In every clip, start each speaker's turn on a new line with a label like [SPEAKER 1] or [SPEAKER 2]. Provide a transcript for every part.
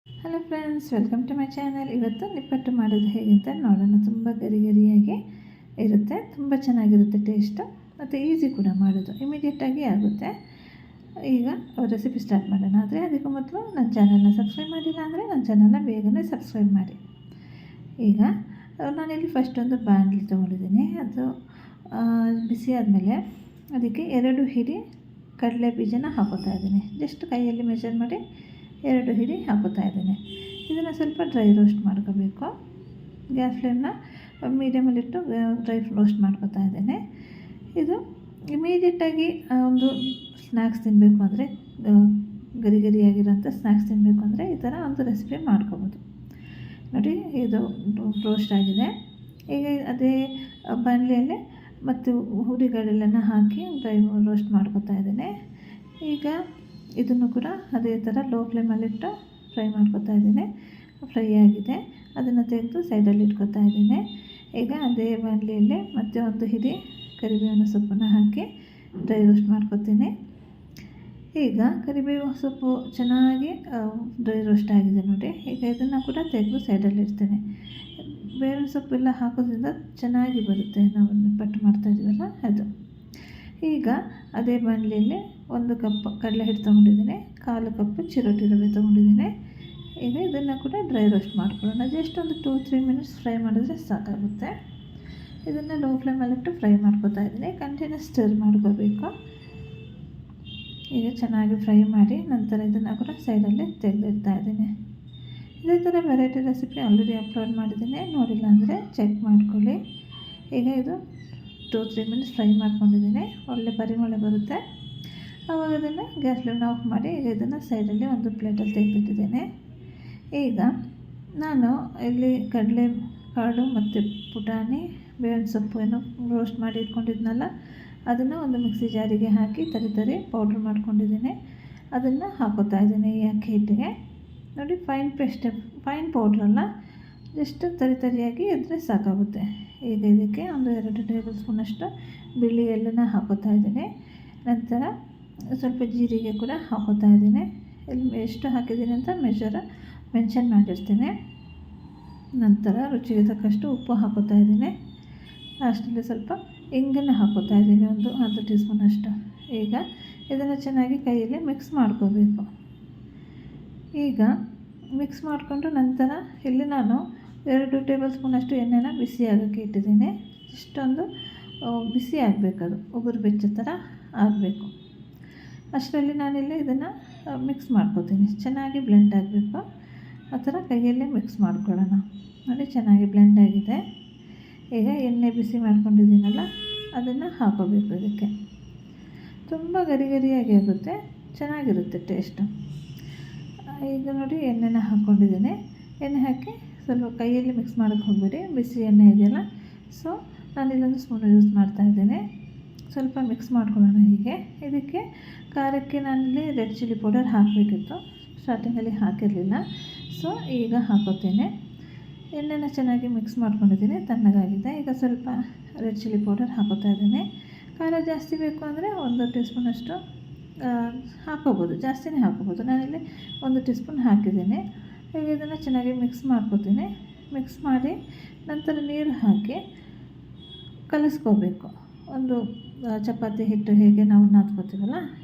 [SPEAKER 1] Hello friends, welcome to my channel. ಇವತ್ತು ನಿಪ್ಪಟ್ಟು ಮಾಡೋದು ಹೇಗೆ ಅಂತ ನೋಡೋಣ. ತುಂಬ ಗರಿಗರಿಯಾಗಿ ಇರುತ್ತೆ, ತುಂಬ ಚೆನ್ನಾಗಿರುತ್ತೆ ಟೇಸ್ಟು, ಮತ್ತು ಈಸಿ ಕೂಡ ಮಾಡೋದು, ಇಮಿಡಿಯೇಟಾಗಿ ಆಗುತ್ತೆ. ಈಗ ರೆಸಿಪಿ ಸ್ಟಾರ್ಟ್ ಮಾಡೋಣ. ಆದರೆ ಅದಕ್ಕೂ ಮೊದಲು ನನ್ನ ಚಾನಲ್ನ ಸಬ್ಸ್ಕ್ರೈಬ್ ಮಾಡಿಲ್ಲ ಅಂದರೆ ನನ್ನ ಚಾನಲ್ನ ಬೇಗನೆ ಸಬ್ಸ್ಕ್ರೈಬ್ ಮಾಡಿ. ಈಗ ನಾನಿಲ್ಲಿ ಫಸ್ಟ್ ಒಂದು ಬಾಣಲಿ ತೊಗೊಂಡಿದ್ದೀನಿ. ಅದು ಬಿಸಿ ಆದಮೇಲೆ ಅದಕ್ಕೆ 2 ಹಿಡಿ ಕಡಲೆ ಬೀಜನ ಹಾಕೋತಾ ಇದ್ದೀನಿ. ಜಸ್ಟ್ ಕೈಯಲ್ಲಿ ಮೆಜರ್ ಮಾಡಿ 2 ಹಿಡಿ ಹಾಕೋತಾ ಇದ್ದೀನಿ. ಇದನ್ನು ಸ್ವಲ್ಪ ಡ್ರೈ ರೋಸ್ಟ್ ಮಾಡ್ಕೋಬೇಕು. ಗ್ಯಾಸ್ ಫ್ಲೇಮ್ನ ಮೀಡಿಯಮಲ್ಲಿಟ್ಟು ಡ್ರೈ ರೋಸ್ಟ್ ಮಾಡ್ಕೋತಾ ಇದ್ದೇನೆ. ಇದು ಇಮಿಡಿಯೇಟಾಗಿ ಒಂದು ಸ್ನ್ಯಾಕ್ಸ್ ತಿನ್ನಬೇಕು ಅಂದರೆ, ಗರಿಗರಿಯಾಗಿರೋಂಥ ಸ್ನ್ಯಾಕ್ಸ್ ತಿನ್ನಬೇಕು ಅಂದರೆ ಈ ಥರ ಒಂದು ರೆಸಿಪಿ ಮಾಡ್ಕೋಬೋದು. ನೋಡಿ, ಇದು ರೋಸ್ಟ್ ಆಗಿದೆ. ಈಗ ಅದೇ ಬಾಣಲೆಯಲ್ಲಿ ಮತ್ತು ಹುರಿಗಡಲೆನ ಹಾಕಿ ಡ್ರೈ ರೋಸ್ಟ್ ಮಾಡ್ಕೋತಾ ಇದ್ದೇನೆ. ಈಗ ಇದನ್ನು ಕೂಡ ಅದೇ ಥರ ಲೋ ಫ್ಲೇಮಲ್ಲಿಟ್ಟು ಫ್ರೈ ಮಾಡ್ಕೋತಾ ಇದ್ದೀನಿ. ಫ್ರೈ ಆಗಿದೆ, ಅದನ್ನು ತೆಗೆದು ಸೈಡಲ್ಲಿ ಇಟ್ಕೋತಾ ಇದ್ದೀನಿ. ಈಗ ಅದೇ ಬಾಣಲೆಯಲ್ಲಿ ಮತ್ತೆ ಒಂದು ಹಿಡಿ ಕರಿಬೇವಿನ ಸೊಪ್ಪನ್ನು ಹಾಕಿ ಡ್ರೈ ರೋಸ್ಟ್ ಮಾಡ್ಕೋತೀನಿ. ಈಗ ಕರಿಬೇವು ಸೊಪ್ಪು ಚೆನ್ನಾಗಿ ಡ್ರೈ ರೋಸ್ಟ್ ಆಗಿದೆ ನೋಡಿ. ಈಗ ಇದನ್ನು ಕೂಡ ತೆಗೆದು ಸೈಡಲ್ಲಿ ಇಡ್ತೇನೆ. ಬೇವಿನ ಸೊಪ್ಪೆಲ್ಲ ಹಾಕೋದ್ರಿಂದ ಚೆನ್ನಾಗಿ ಬರುತ್ತೆ, ನಾವು ನಿಪ್ಪಟ್ಟು ಮಾಡ್ತಾಯಿದ್ದೀವಲ್ಲ ಅದು. ಈಗ ಅದೇ ಬಾಣಲೆಯಲ್ಲಿ 1 ಕಪ್ ಕಡಲೆ ಹಿಟ್ಟು ತೊಗೊಂಡಿದ್ದೀನಿ, 1/4 ಕಪ್ ಚಿರೋಟಿ ರವೆ ತೊಗೊಂಡಿದ್ದೀನಿ. ಈಗ ಇದನ್ನು ಕೂಡ ಡ್ರೈ ರೋಸ್ಟ್ ಮಾಡ್ಕೊಳ್ಳೋಣ. ಜಸ್ಟ್ ಒಂದು 2-3 ಮಿನಿಟ್ಸ್ ಫ್ರೈ ಮಾಡಿದ್ರೆ ಸಾಕಾಗುತ್ತೆ. ಇದನ್ನು ಲೋ ಫ್ಲೇಮಲ್ಲಿಟ್ಟು ಫ್ರೈ ಮಾಡ್ಕೋತಾ ಇದ್ದೀನಿ. ಕಂಟಿನ್ಯೂಸ್ ಸ್ಟಿರ್ ಮಾಡ್ಕೋಬೇಕು. ಈಗ ಚೆನ್ನಾಗಿ ಫ್ರೈ ಮಾಡಿ ನಂತರ ಇದನ್ನು ಕೂಡ ಸೈಡಲ್ಲಿ ತೆಗೆದಿಡ್ತಾ ಇದ್ದೀನಿ. ಇದೇ ಥರ ವೆರೈಟಿ ರೆಸಿಪಿ ಆಲ್ರೆಡಿ ಅಪ್ಲೋಡ್ ಮಾಡಿದ್ದೀನಿ, ನೋಡಿಲ್ಲ ಅಂದರೆ ಚೆಕ್ ಮಾಡ್ಕೊಳ್ಳಿ. ಈಗ ಇದು 2-3 ಮಿನಿಟ್ಸ್ ಫ್ರೈ ಮಾಡ್ಕೊಂಡಿದ್ದೀನಿ. ಒಳ್ಳೆ ಪರಿಮಳ ಬರುತ್ತೆ. ಆವಾಗ ಅದನ್ನು ಗ್ಯಾಸ್ ಫ್ಲೇಮ್ನ ಆಫ್ ಮಾಡಿ ಈಗ ಇದನ್ನು ಸೈಡಲ್ಲಿ ಒಂದು ಪ್ಲೇಟಲ್ಲಿ ತೆಗೆದಿಟ್ಟಿದ್ದೇನೆ. ಈಗ ನಾನು ಇಲ್ಲಿ ಕಡಲೆ ಕಾಳು ಮತ್ತು ಪುಟಾಣಿ, ಬೇವಿನ ಸೊಪ್ಪು ಏನೋ ರೋಸ್ಟ್ ಮಾಡಿ ಇಟ್ಕೊಂಡಿದ್ನಲ್ಲ, ಅದನ್ನು ಒಂದು ಮಿಕ್ಸಿ ಜಾರಿಗೆ ಹಾಕಿ ತರಿ ಪೌಡ್ರ್ ಮಾಡ್ಕೊಂಡಿದ್ದೀನಿ. ಅದನ್ನು ಹಾಕೋತಾ ಇದ್ದೀನಿ ಈ ಅಕ್ಕಿ ಹಿಟ್ಟಿಗೆ. ನೋಡಿ, ಫೈನ್ ಪೌಡ್ರಲ್ಲ, ಜಸ್ಟ್ ತರಿಯಾಗಿ ಇದ್ದರೆ ಸಾಕಾಗುತ್ತೆ. ಈಗ ಇದಕ್ಕೆ ಒಂದು 2 ಟೇಬಲ್ ಸ್ಪೂನಷ್ಟು ಬಿಳಿ ಎಳ್ಳನ್ನು ಹಾಕೋತಾ ಇದ್ದೀನಿ. ನಂತರ ಸ್ವಲ್ಪ ಜೀರಿಗೆ ಕೂಡ ಹಾಕೋತಾ ಇದ್ದೀನಿ. ಇಲ್ಲಿ ಎಷ್ಟು ಹಾಕಿದ್ದೀನಿ ಅಂತ ಮೆನ್ಷನ್ ಮಾಡಿರ್ತೀನಿ. ನಂತರ ರುಚಿಗೆ ತಕ್ಕಷ್ಟು ಉಪ್ಪು ಹಾಕೋತಾ ಇದ್ದೀನಿ. ಲಾಸ್ಟಲ್ಲಿ ಸ್ವಲ್ಪ ಇಂಗನ್ನು ಹಾಕೋತಾ ಇದ್ದೀನಿ, ಒಂದು 1/2 ಟೀ ಸ್ಪೂನಷ್ಟು. ಈಗ ಇದನ್ನು ಚೆನ್ನಾಗಿ ಕೈಯಲ್ಲಿ ಮಿಕ್ಸ್ ಮಾಡ್ಕೋಬೇಕು. ಈಗ ಮಿಕ್ಸ್ ಮಾಡಿಕೊಂಡು ನಂತರ ಇಲ್ಲಿ ನಾನು 2 ಟೇಬಲ್ ಸ್ಪೂನಷ್ಟು ಎಣ್ಣೆನ ಬಿಸಿ ಆಗೋಕ್ಕೆ ಇಟ್ಟಿದ್ದೀನಿ. ಇಷ್ಟೊಂದು ಬಿಸಿ ಆಗಬೇಕು, ಅದು ಉಗುರು ಬೆಚ್ಚ ಥರ ಆಗಬೇಕು. ಅಷ್ಟರಲ್ಲಿ ನಾನಿಲ್ಲಿ ಇದನ್ನು ಮಿಕ್ಸ್ ಮಾಡ್ಕೋತೀನಿ. ಚೆನ್ನಾಗಿ ಬ್ಲೆಂಡ್ ಆಗಬೇಕು, ಆ ಥರ ಕೈಯಲ್ಲೇ ಮಿಕ್ಸ್ ಮಾಡ್ಕೊಳ್ಳೋಣ. ನೋಡಿ, ಚೆನ್ನಾಗಿ ಬ್ಲೆಂಡ್ ಆಗಿದೆ. ಈಗ ಎಣ್ಣೆ ಬಿಸಿ ಮಾಡ್ಕೊಂಡಿದ್ದೀನಲ್ಲ, ಅದನ್ನು ಹಾಕೋಬೇಕು ಇದಕ್ಕೆ. ತುಂಬ ಗರಿಗರಿಯಾಗಿ ಆಗುತ್ತೆ, ಚೆನ್ನಾಗಿರುತ್ತೆ ಟೇಸ್ಟು. ಈಗ ನೋಡಿ, ಎಣ್ಣೆನ ಹಾಕ್ಕೊಂಡಿದ್ದೀನಿ. ಎಣ್ಣೆ ಹಾಕಿ ಸ್ವಲ್ಪ ಕೈಯಲ್ಲಿ ಮಿಕ್ಸ್ ಮಾಡೋಕ್ಕೆ ಹೋಗಬೇಡಿ, ಬಿಸಿ ಎಣ್ಣೆ ಇದೆಯಲ್ಲ. ಸೊ ನಾನಿಲ್ಲೊಂದು ಸ್ಪೂನ್ ಯೂಸ್ ಮಾಡ್ತಾಯಿದ್ದೀನಿ. ಸ್ವಲ್ಪ ಮಿಕ್ಸ್ ಮಾಡ್ಕೊಳ್ಳೋಣ. ಹೀಗೆ ಇದಕ್ಕೆ ಖಾರಕ್ಕೆ ನಾನಿಲ್ಲಿ ರೆಡ್ ಚಿಲ್ಲಿ ಪೌಡರ್ ಹಾಕಬೇಕಿತ್ತು, ಸ್ಟಾರ್ಟಿಂಗಲ್ಲಿ ಹಾಕಿರಲಿಲ್ಲ. ಸೊ ಈಗ ಹಾಕೋತೀನಿ. ಎಣ್ಣೆನ ಚೆನ್ನಾಗಿ ಮಿಕ್ಸ್ ಮಾಡ್ಕೊಂಡಿದ್ದೀನಿ, ತಣ್ಣಗಾಗಿದೆ. ಈಗ ಸ್ವಲ್ಪ ರೆಡ್ ಚಿಲ್ಲಿ ಪೌಡರ್ ಹಾಕೋತಾ ಇದ್ದೀನಿ. ಖಾರ ಜಾಸ್ತಿ ಬೇಕು ಅಂದರೆ 1 ಟೀ ಸ್ಪೂನಷ್ಟು ಹಾಕೋಬೋದು, ಜಾಸ್ತಿನೇ ಹಾಕೋಬೋದು. ನಾನಿಲ್ಲಿ 1 ಟೀ ಸ್ಪೂನ್ ಹಾಕಿದ್ದೀನಿ. ಈಗ ಇದನ್ನು ಚೆನ್ನಾಗಿ ಮಿಕ್ಸ್ ಮಾಡ್ಕೋತೀನಿ. ಮಿಕ್ಸ್ ಮಾಡಿ ನಂತರ ನೀರು ಹಾಕಿ ಕಲಿಸ್ಕೋಬೇಕು. ಒಂದು ಚಪಾತಿ ಹಿಟ್ಟು ಹೇಗೆ ನಾವು ನಾದ್ಕೋತೀವಲ್ಲ,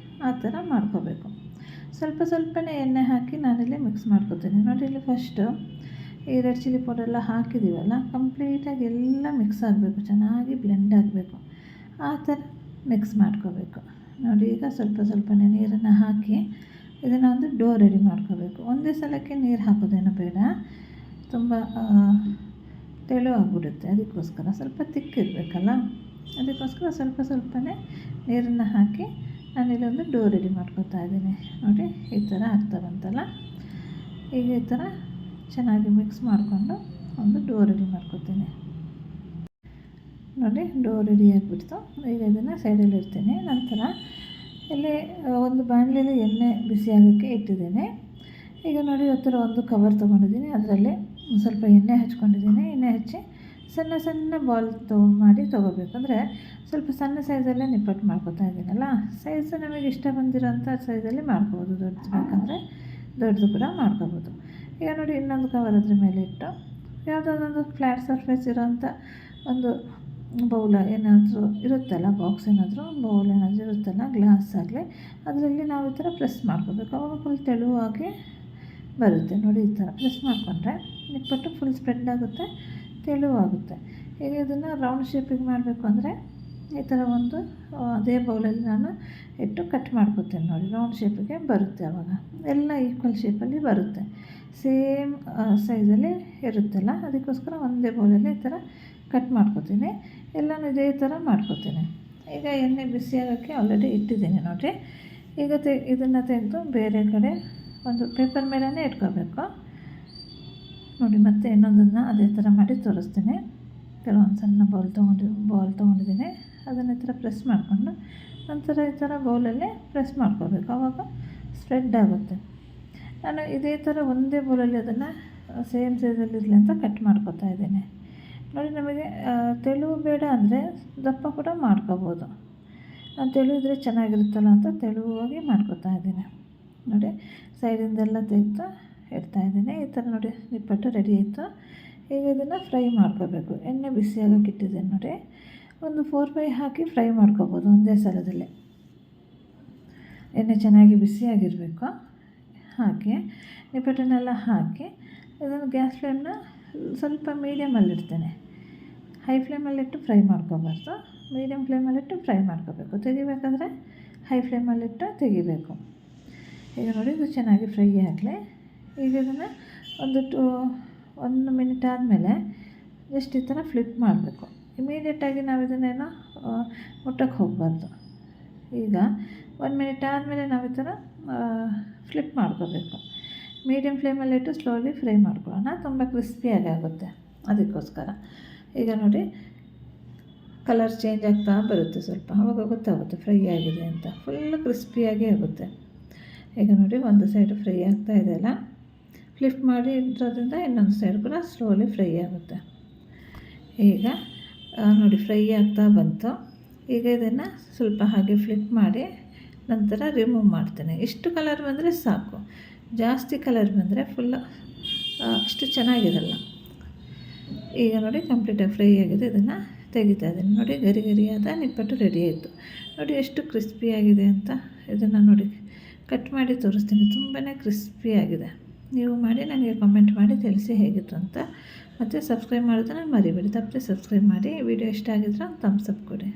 [SPEAKER 1] ಆ ಥರ ಮಾಡ್ಕೋಬೇಕು. ಸ್ವಲ್ಪನೇ ಎಣ್ಣೆ ಹಾಕಿ ನಾನಿಲ್ಲಿ ಮಿಕ್ಸ್ ಮಾಡ್ಕೋತೀನಿ. ನೋಡಿ, ಇಲ್ಲಿ ಫಸ್ಟು ಈ ರೆಡ್ ಚಿಲ್ಲಿ ಪೌಡರೆಲ್ಲ ಹಾಕಿದ್ದೀವಲ್ಲ, ಕಂಪ್ಲೀಟಾಗಿ ಎಲ್ಲ ಮಿಕ್ಸ್ ಆಗಬೇಕು, ಚೆನ್ನಾಗಿ ಬ್ಲೆಂಡ್ ಆಗಬೇಕು. ಆ ಥರ ಮಿಕ್ಸ್ ಮಾಡ್ಕೋಬೇಕು. ನೋಡಿ, ಈಗ ಸ್ವಲ್ಪನೇ ನೀರನ್ನು ಹಾಕಿ ಇದನ್ನು ಒಂದು ಡೋ ರೆಡಿ ಮಾಡ್ಕೋಬೇಕು. ಒಂದೇ ಸಲಕ್ಕೆ ನೀರು ಹಾಕೋದೇನೋ ಬೇಡ, ತುಂಬ ತೆಳುವಾಗ್ಬಿಡುತ್ತೆ. ಅದಕ್ಕೋಸ್ಕರ ಸ್ವಲ್ಪ ತಿಕ್ಕಿರಬೇಕಲ್ಲ, ಅದಕ್ಕೋಸ್ಕರ ಸ್ವಲ್ಪನೇ ನೀರನ್ನು ಹಾಕಿ ನಾನಿಲ್ಲೊಂದು ಡೋ ರೆಡಿ ಮಾಡ್ಕೊತಾ ಇದ್ದೀನಿ. ನೋಡಿ, ಈ ಥರ ಆಗ್ತಾ ಬಂತಲ್ಲ. ಈಗ ಈ ಥರ ಚೆನ್ನಾಗಿ ಮಿಕ್ಸ್ ಮಾಡಿಕೊಂಡು ಒಂದು ಡೋ ರೆಡಿ ಮಾಡ್ಕೊತೀನಿ. ನೋಡಿ, ಡೋ ರೆಡಿ ಆಗಿಬಿಡ್ತು. ಈಗ ಇದನ್ನು ಸೈಡಲ್ಲಿ ಇಡ್ತೀನಿ. ನಂತರ ಇಲ್ಲಿ ಒಂದು ಬಾಣಲೆಯಲ್ಲಿ ಎಣ್ಣೆ ಬಿಸಿ ಆಗೋಕ್ಕೆ ಇಟ್ಟಿದ್ದೀನಿ. ಈಗ ನೋಡಿ, ಇವತ್ತರ ಒಂದು ಕವರ್ ತೊಗೊಂಡಿದ್ದೀನಿ, ಅದರಲ್ಲಿ ಸ್ವಲ್ಪ ಎಣ್ಣೆ ಹಚ್ಕೊಂಡಿದ್ದೀನಿ. ಎಣ್ಣೆ ಹಚ್ಚಿ ಸಣ್ಣ ಬಾಲ್ ಮಾಡಿ ತೊಗೋಬೇಕು. ಅಂದರೆ ಸ್ವಲ್ಪ ಸಣ್ಣ ಸೈಜಲ್ಲೇ ನಿಪ್ಪಟ್ಟು ಮಾಡ್ಕೊತಾ ಇದ್ದೀನಲ್ಲ, ಸೈಜ್ ನಮಗೆ ಇಷ್ಟ ಬಂದಿರೋಂಥ ಸೈಜಲ್ಲಿ ಮಾಡ್ಕೋಬೋದು. ದೊಡ್ಡದು ಬೇಕಂದರೆ ದೊಡ್ಡದು ಕೂಡ ಮಾಡ್ಕೋಬೋದು. ಈಗ ನೋಡಿ ಇನ್ನೊಂದು ಕವರ್ ಅದ್ರ ಮೇಲೆ ಇಟ್ಟು ಯಾವುದಾದ್ರೊಂದು ಫ್ಲ್ಯಾಟ್ ಸರ್ಫೇಸ್ ಇರೋಂಥ ಒಂದು ಬೌಲ ಏನಾದರೂ ಇರುತ್ತಲ್ಲ, ಬಾಕ್ಸ್ ಏನಾದರೂ ಬೌಲ್ ಏನಾದರೂ ಇರುತ್ತಲ್ಲ, ಗ್ಲಾಸ್ ಆಗಲಿ, ಅದರಲ್ಲಿ ನಾವು ಈ ಥರ ಪ್ರೆಸ್ ಮಾಡ್ಕೋಬೇಕು. ಅವಾಗ ಫುಲ್ ತೆಳುವಾಗಿ ಬರುತ್ತೆ ನೋಡಿ. ಈ ಥರ ಪ್ರೆಸ್ ಮಾಡಿಕೊಂಡ್ರೆ ನಿಪ್ಪಟ್ಟು ಫುಲ್ ಸ್ಪ್ರೆಡ್ ಆಗುತ್ತೆ, ತೆಳುವಾಗುತ್ತೆ. ಈಗ ಇದನ್ನು ರೌಂಡ್ ಶೇಪಿಗೆ ಮಾಡಬೇಕು ಅಂದರೆ ಈ ಥರ ಒಂದು ಅದೇ ಬೌಲಲ್ಲಿ ನಾನು ಇಟ್ಟು ಕಟ್ ಮಾಡ್ಕೊತೀನಿ ನೋಡಿ. ರೌಂಡ್ ಶೇಪಿಗೆ ಬರುತ್ತೆ, ಆವಾಗ ಎಲ್ಲ ಈಕ್ವಲ್ ಶೇಪಲ್ಲಿ ಬರುತ್ತೆ, ಸೇಮ್ ಸೈಜಲ್ಲಿ ಇರುತ್ತಲ್ಲ. ಅದಕ್ಕೋಸ್ಕರ ಒಂದೇ ಬೌಲಲ್ಲಿ ಈ ಥರ ಕಟ್ ಮಾಡ್ಕೊತೀನಿ. ಎಲ್ಲನೂ ಇದೇ ಥರ ಮಾಡ್ಕೊತೀನಿ. ಈಗ ಎಣ್ಣೆ ಬಿಸಿಯಾಗೋಕ್ಕೆ ಆಲ್ರೆಡಿ ಇಟ್ಟಿದ್ದೀನಿ ನೋಡಿರಿ. ಈಗ ಇದನ್ನು ತೆಗೆದು ಬೇರೆ ಕಡೆ ಒಂದು ಪೇಪರ್ ಮೇಲೇ ಇಟ್ಕೋಬೇಕು ನೋಡಿ. ಮತ್ತೆ ಇನ್ನೊಂದನ್ನು ಅದೇ ಥರ ಮಾಡಿ ತೋರಿಸ್ತೀನಿ. ಕೆಲವೊಂದು ಸಣ್ಣ ಬೌಲ್ ತೊಗೊಂಡಿದ್ದೀನಿ, ಅದನ್ನು ಈ ಥರ ಪ್ರೆಸ್ ಮಾಡಿಕೊಂಡು ನಂತರ ಈ ಥರ ಬೌಲಲ್ಲಿ ಪ್ರೆಸ್ ಮಾಡ್ಕೋಬೇಕು, ಆವಾಗ ಸ್ಪ್ರೆಡ್ ಆಗುತ್ತೆ. ನಾನು ಇದೇ ಥರ ಒಂದೇ ಬೌಲಲ್ಲಿ ಅದನ್ನು ಸೇಮ್ ಸೈಜಲ್ಲಿರಲಿ ಅಂತ ಕಟ್ ಮಾಡ್ಕೊತಾ ಇದ್ದೀನಿ ನೋಡಿ. ನಮಗೆ ತೆಳು ಬೇಡ ಅಂದರೆ ದಪ್ಪ ಕೂಡ ಮಾಡ್ಕೋಬೋದು. ನಾನು ತೆಳು ಇದ್ದರೆ ಚೆನ್ನಾಗಿರುತ್ತಲ್ಲ ಅಂತ ತೆಳುವಾಗಿ ಮಾಡ್ಕೊತಾ ಇದ್ದೀನಿ ನೋಡಿ. ಸೈಡಿಂದೆಲ್ಲ ತೆಗೆದು ಇಡ್ತಾಯಿದ್ದೀನಿ. ಈ ಥರ ನೋಡಿ ನಿಪ್ಪಟ್ಟು ರೆಡಿ ಆಯಿತು. ಈಗ ಇದನ್ನು ಫ್ರೈ ಮಾಡ್ಕೋಬೇಕು. ಎಣ್ಣೆ ಬಿಸಿಯಾಗೋಕೆ ಇಟ್ಟಿದ್ದೀನಿ ನೋಡಿ. ಒಂದು 4-5 ಹಾಕಿ ಫ್ರೈ ಮಾಡ್ಕೋಬೋದು ಒಂದೇ ಸಲದಲ್ಲಿ. ಎಣ್ಣೆ ಚೆನ್ನಾಗಿ ಬಿಸಿಯಾಗಿರಬೇಕು. ಹಾಕಿ ನಿಪ್ಪಟ್ಟನ್ನೆಲ್ಲ ಹಾಕಿ ಇದನ್ನು ಗ್ಯಾಸ್ ಫ್ಲೇಮ್ನ ಸ್ವಲ್ಪ ಮೀಡಿಯಮಲ್ಲಿಡ್ತೇನೆ. ಹೈ ಫ್ಲೇಮಲ್ಲಿಟ್ಟು ಫ್ರೈ ಮಾಡ್ಕೋಬಾರ್ದು, ಮೀಡಿಯಮ್ ಫ್ಲೇಮಲ್ಲಿಟ್ಟು ಫ್ರೈ ಮಾಡ್ಕೋಬೇಕು. ತೆಗಿಬೇಕಾದ್ರೆ ಹೈ ಫ್ಲೇಮಲ್ಲಿಟ್ಟು ತೆಗಿಬೇಕು. ಈಗ ನೋಡಿ ಇದು ಚೆನ್ನಾಗಿ ಫ್ರೈ ಆಗಲಿ. ಈಗ ಇದನ್ನು ಒಂದು 1 ಮಿನಿಟ್ ಆದಮೇಲೆ ಜಸ್ಟ್ ಈ ಥರ ಫ್ಲಿಪ್ ಮಾಡಬೇಕು. ಇಮಿಡಿಯೇಟಾಗಿ ನಾವು ಇದನ್ನೇನೋ ಮುಟ್ಟಕ್ಕೆ ಹೋಗಬಾರ್ದು. ಈಗ 1 ಮಿನಿಟ್ ಆದಮೇಲೆ ನಾವು ಈ ಥರ ಫ್ಲಿಪ್ ಮಾಡ್ಕೋಬೇಕು. ಮೀಡಿಯಮ್ ಫ್ಲೇಮಲ್ಲಿಟ್ಟು ಸ್ಲೋಲಿ ಫ್ರೈ ಮಾಡ್ಕೊಳ್ಳೋಣ, ತುಂಬ ಕ್ರಿಸ್ಪಿಯಾಗಿ ಆಗುತ್ತೆ ಅದಕ್ಕೋಸ್ಕರ. ಈಗ ನೋಡಿ ಕಲರ್ ಚೇಂಜ್ ಆಗ್ತಾ ಬರುತ್ತೆ ಸ್ವಲ್ಪ, ಆವಾಗ ಗೊತ್ತಾಗುತ್ತೆ ಫ್ರೈ ಆಗಿದೆ ಅಂತ. ಫುಲ್ ಕ್ರಿಸ್ಪಿಯಾಗಿ ಆಗುತ್ತೆ. ಈಗ ನೋಡಿ ಒಂದು ಸೈಡು ಫ್ರೈ ಆಗ್ತಾ ಇದೆಯಲ್ಲ, ಫ್ಲಿಪ್ ಮಾಡಿ ಇರೋದ್ರಿಂದ ಇನ್ನೊಂದು ಸೈಡ್ ಕೂಡ ಸ್ಲೋಲಿ ಫ್ರೈ ಆಗುತ್ತೆ. ಈಗ ನೋಡಿ ಫ್ರೈ ಆಗ್ತಾ ಬಂತು. ಈಗ ಇದನ್ನು ಸ್ವಲ್ಪ ಹಾಗೆ ಫ್ಲಿಪ್ ಮಾಡಿ ನಂತರ ರಿಮೂವ್ ಮಾಡ್ತೇನೆ. ಇಷ್ಟು ಕಲರ್ ಬಂದರೆ ಸಾಕು, ಜಾಸ್ತಿ ಕಲರ್ ಬಂದರೆ ಫುಲ್ ಅಷ್ಟು ಚೆನ್ನಾಗಿರಲ್ಲ. ಈಗ ನೋಡಿ ಕಂಪ್ಲೀಟಾಗಿ ಫ್ರೈ ಆಗಿದೆ. ಇದನ್ನು ತೆಗಿತಾ ಇದ್ದೀನಿ ನೋಡಿ. ಗರಿ ಗರಿಯಾದ ನಿಪ್ಪಟ್ಟು ರೆಡಿ ಆಯಿತು ನೋಡಿ. ಎಷ್ಟು ಕ್ರಿಸ್ಪಿಯಾಗಿದೆ ಅಂತ ಇದನ್ನು ನೋಡಿ ಕಟ್ ಮಾಡಿ ತೋರಿಸ್ತೀನಿ. ತುಂಬಾ ಕ್ರಿಸ್ಪಿಯಾಗಿದೆ. ನೀವು ಮಾಡಿ ನನಗೆ ಕಮೆಂಟ್ ಮಾಡಿ ತಿಳಿಸಿ ಹೇಗಿತ್ತು ಅಂತ. ಮತ್ತು ಸಬ್ಸ್ಕ್ರೈಬ್ ಮಾಡೋದನ್ನು ಮರಿಬೇಡಿ. ತಪ್ಪದೆ ಸಬ್ಸ್ಕ್ರೈಬ್ ಮಾಡಿ. ವಿಡಿಯೋ ಇಷ್ಟ ಆಗಿದ್ರೆ ಒಂದು ಥಮ್ಸ್ ಅಪ್ ಕೊಡಿ.